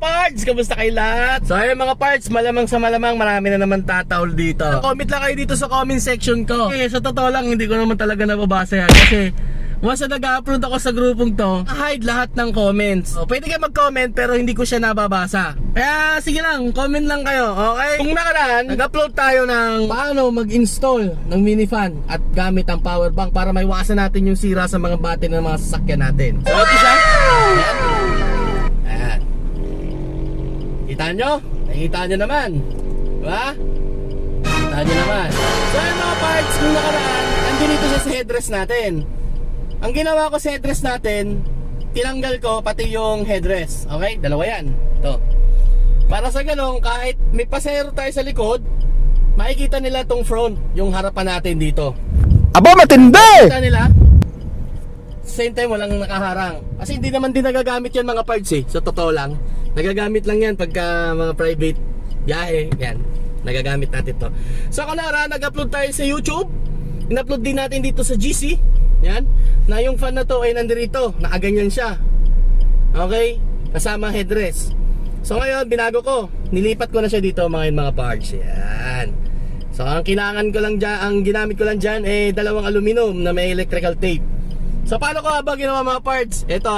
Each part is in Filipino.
parts! Kamusta kayo lahat? So ayun mga parts, malamang sa malamang marami na naman tataol dito. Comment lang kayo dito sa comment section ko. Okay, sa totoo lang hindi ko naman talaga nababasa yan kasi once na nag-upload ako sa grupong to, hide lahat ng comments. So, pwede kayo mag-comment pero hindi ko siya nababasa. Kaya sige lang, comment lang kayo, okay? Kung nakaraan, nag-upload tayo ng paano mag-install ng minifan at gamit ang power bank para maiwasan natin yung sira sa mga battery ng mga sasakyan natin. So ito siya. Ayan. Ayan. Kita nyo? Nakikita nyo naman. Diba? Kita nyo naman. So yung mga parts kung nakaraan, andun dito siya sa headrest natin. Ang ginawa ko sa headrest natin, tinanggal ko pati yung headrest. Okay? Dalawa yan. Ito. Para sa ganun, kahit may pasahero tayo sa likod, makikita nila tong front, yung harapan natin dito. Aba, matindi! Makikita nila. Same time, walang nakaharang. Kasi hindi naman din nagagamit yan mga parts eh. So totoo lang. Nagagamit lang yan pagka mga private biyahe. Yan. Nagagamit natin to. So kanara, nag-upload tayo sa YouTube. In-upload din natin dito sa GC. Yan. Na yung fan na to ay nandirito. Nakaganyan siya. Okay? Kasama headrest. So ngayon, binago ko. Nilipat ko na siya dito mga parts. Yan. So ang kailangan ko lang dyan, ang ginamit ko lang dyan ay dalawang aluminum na may electrical tape. So paano ko ba ginawa mga parts? Ito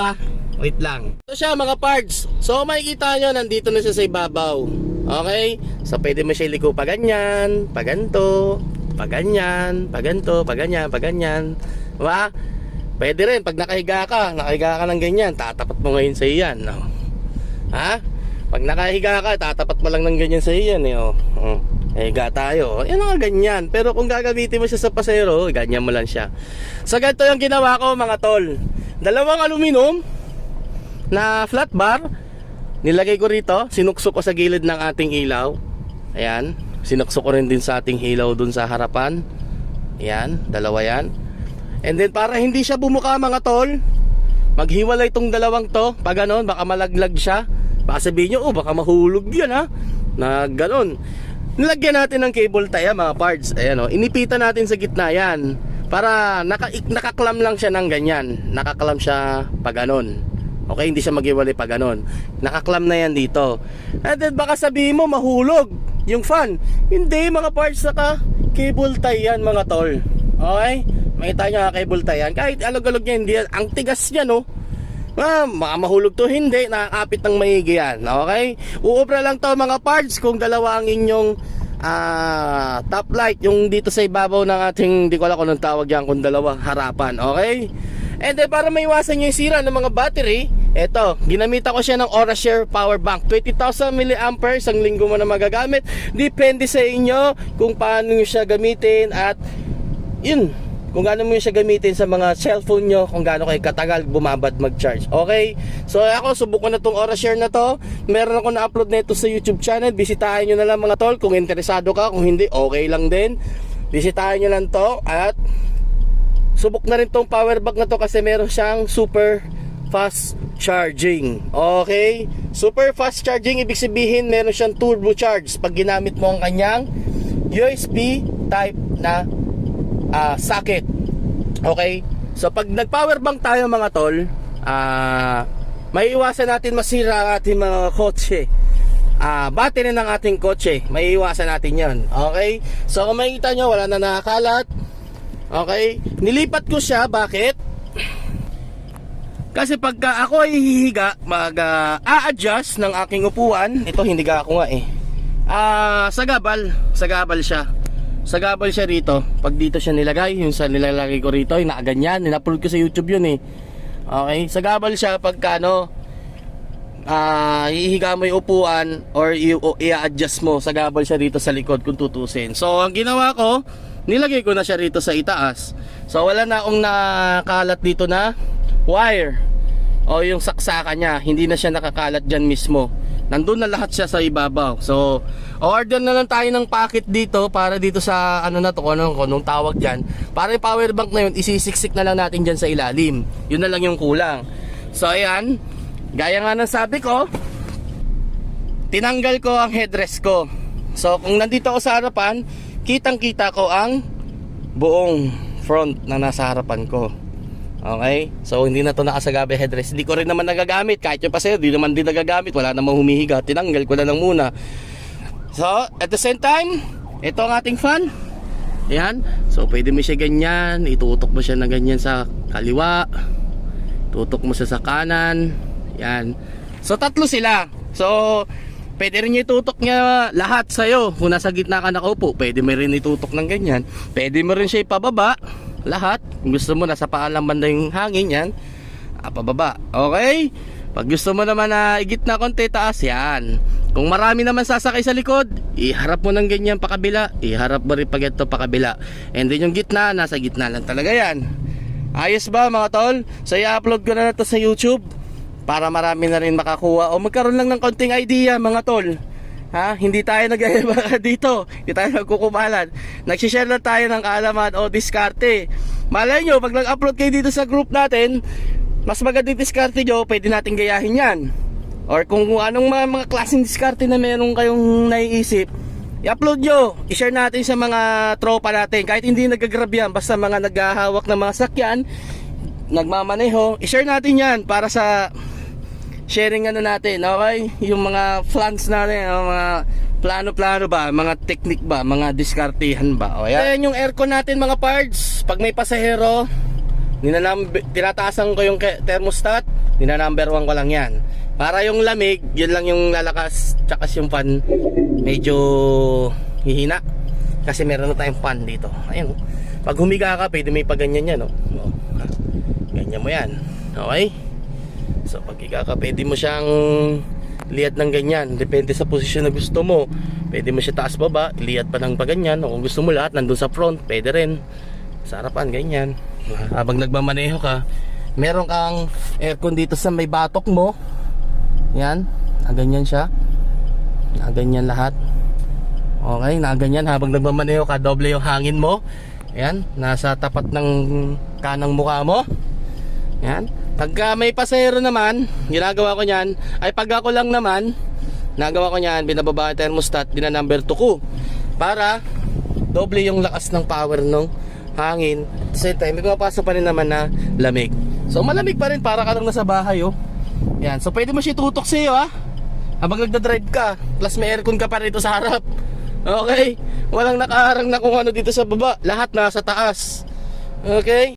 wait lang. Ito siya mga parts. So makikita nyo, nandito na siya sa ibabaw. Okay? So pwede mo siya iliko pa ganyan, pa ganito, pa ganyan, pa ganito, pa ganyan, pa ganyan. Diba? Pwede rin pag nakahiga ka ng ganyan, tatapat mo ngayon sa iyan. No? Ha? Pag nakahiga ka, tatapat mo lang ng ganyan sa iyan. Higa tayo. Yan nga ganyan. Pero kung gagamitin mo siya sa pasero, ganyan mo lang siya. So ganito yung ginawa ko mga tol. Dalawang aluminum na flat bar, nilagay ko rito, sinuksok ko sa gilid ng ating ilaw. Ayan, sinuksok ko rin din sa ating ilaw dun sa harapan. Ayan, dalawa yan. And then para hindi siya bumuka mga tol, maghiwalay itong dalawang to. Pag ganon, baka malaglag siya. Baka sabihin nyo, baka mahulog yan na ganon. Nilagyan natin ng cable tie mga parts. Ayan inipitan natin sa gitna yan. Para nakaklam lang siya ng ganyan. Nakaklam siya pag ganon. Okay, hindi siya maghiwalay pag ganon. Nakaklam na yan dito. And then baka sabihin mo mahulog yung fan. Hindi mga parts, naka cable tie yan mga tol. Okay, makita nyo cable tie yan. Kahit alog-alog niya, hindi yan. Ang tigas niya mahulog to, hindi nakakapit ng maigi yan. Okay, uubra lang to mga parts kung dalawa ang inyong top light, yung dito sa ibabaw ng ating, di ko alam kung anong tawag yan, kung dalawa harapan. Okay, and then para maiwasan yung sira ng mga battery, eto, ginamitan ko siya ng Orashare power bank, 20,000 mAh, isang linggo mo na magagamit. Depende sa inyo kung paano nyo siya gamitin at yun, kung gaano mo siya gamitin sa mga cellphone nyo, kung gaano kayo katagal bumabad mag-charge. Okay? So ako, subukan na tong Orashare na to. Meron ako na-upload na ito sa YouTube channel. Bisitahin nyo na lang mga tol kung interesado ka. Kung hindi, okay lang din. Bisitahin nyo lang to. At subok na rin tong power bank na to kasi meron siyang super fast charging. Okay? Super fast charging, ibig sabihin meron siyang turbo charge pag ginamit mo ang kanyang USB type na socket. Okay? So pag nag-power bank tayo mga tol, may iwasan natin masira ang ating mga kotse. Battery ng ating kotse, may iwasan natin yan. Okay? So kung makikita nyo, wala na nakakalat. Okay? Nilipat ko siya, bakit? Kasi pagka ako ay hihiga, mag-a-adjust ng aking upuan. Ito, hindi ka ako nga sagabal siya. Sagabal siya rito. Pag dito siya nilagay, yung sa nilalagay ko rito, yung nakaganyan, in-upload ko sa YouTube yun Okay, sagabal siya pagka hihiga mo yung upuan or i-adjust mo, sagabal siya rito sa likod kung tutusin. So ang ginawa ko, nilagay ko na siya rito sa itaas. So wala na akong nakalat dito na wire o yung saksakan niya, hindi na siya nakakalat dyan mismo. Nandun na lahat siya sa ibabaw. So order na lang tayo ng packet dito para dito sa na to, kung anong tawag dyan. Para yung power bank na yun, isisiksik na lang natin dyan sa ilalim. Yun na lang yung kulang. So ayan, gaya nga ng sabi ko, tinanggal ko ang headrest ko. So kung nandito ako sa harapan, kitang kita ko ang buong front na nasa harapan ko. Okay? So hindi na to nakasagabi headrest. Hindi ko rin naman nagagamit. Kahit yung pasero, di naman din nagagamit. Wala namang humihiga. Tinanggal ko na lang muna. So, at the same time, ito ang ating fan. Yan. So, pwede mo siya ganyan. Itutok mo siya na ganyan sa kaliwa. Tutok mo siya sa kanan. Yan. So, tatlo sila. So, pwede rin itutok niya lahat sa'yo. Kung nasa gitna ka nakaupo, pwede mo rin itutok ng ganyan. Pwede mo rin siya ipababa. Lahat. Kung gusto mo, nasa paalang banda yung hangin yan. Pababa. Okay? Pag gusto mo naman na igitna konti, taas yan. Kung marami naman sasakay sa likod, iharap mo ng ganyan pakabila. Iharap mo rin pag ito pakabila. And then yung gitna, nasa gitna lang talaga yan. Ayos ba mga tol? So i-upload ko na to sa YouTube para marami na rin makakuha o magkaroon lang ng konting idea mga tol. Ha? Hindi tayo nag-iba dito. Hindi tayo nagkukumalan. Nagsishare lang tayo ng kaalaman o diskarte. Malay nyo, pag nag-upload kayo dito sa group natin, mas magandang diskarte nyo, pwede natin gayahin yan. Or kung anong mga klaseng diskarte na meron kayong naiisip, i-upload nyo. I-share natin sa mga tropa natin. Kahit hindi nag-grab yan, basta mga naghahawak ng mga sakyan, nagmamaneho, i-share natin yan para sa sharing ano natin, okay? Yung mga plans natin, mga plano-plano ba, mga technique ba, mga diskartehan ba. O yan. Yung aircon natin mga parts, pag may pasahero, tinataasan ko yung thermostat, number 1 ko lang yan. Para yung lamig, yun lang yung lalakas, tsaka yung fan, medyo hihina. Kasi meron na tayong fan dito. Ayun, pag humiga ka, pwede may paganyan yan, no? Ganyan mo yan, okay? So pag higa ka, pwede mo siyang lihat ng ganyan. Depende sa posisyon na gusto mo. Pwede mo siya taas baba, lihat pa ng paganyan. O kung gusto mo lahat nandun sa front, pwede rin. Sa harapan, ganyan. Habang nagmamaneho ka, meron kang aircon dito sa may batok mo. Yan, ganyan siya. Ganyan lahat. Okay, ganyan. Habang nagmamaneho ka, doble yung hangin mo. Yan, nasa tapat ng kanang mukha mo. Yan. Pagka may pasahero naman, ginagawa ko niyan, ay pag ako lang naman, nagawa ko niyan, binababa ang thermostat, number 2 ko. Para doble yung lakas ng power ng hangin. At the same time, may pumapasok pa rin naman na lamig. So malamig pa rin, para ka lang nasa bahay, oh. Yan. So pwede mo siya tutok sa iyo, ha. Habang nagdadrive ka, plus may aircon ka pa rito sa harap. Okay? Walang nakaharang na kung ano dito sa baba. Lahat nasa taas. Okay?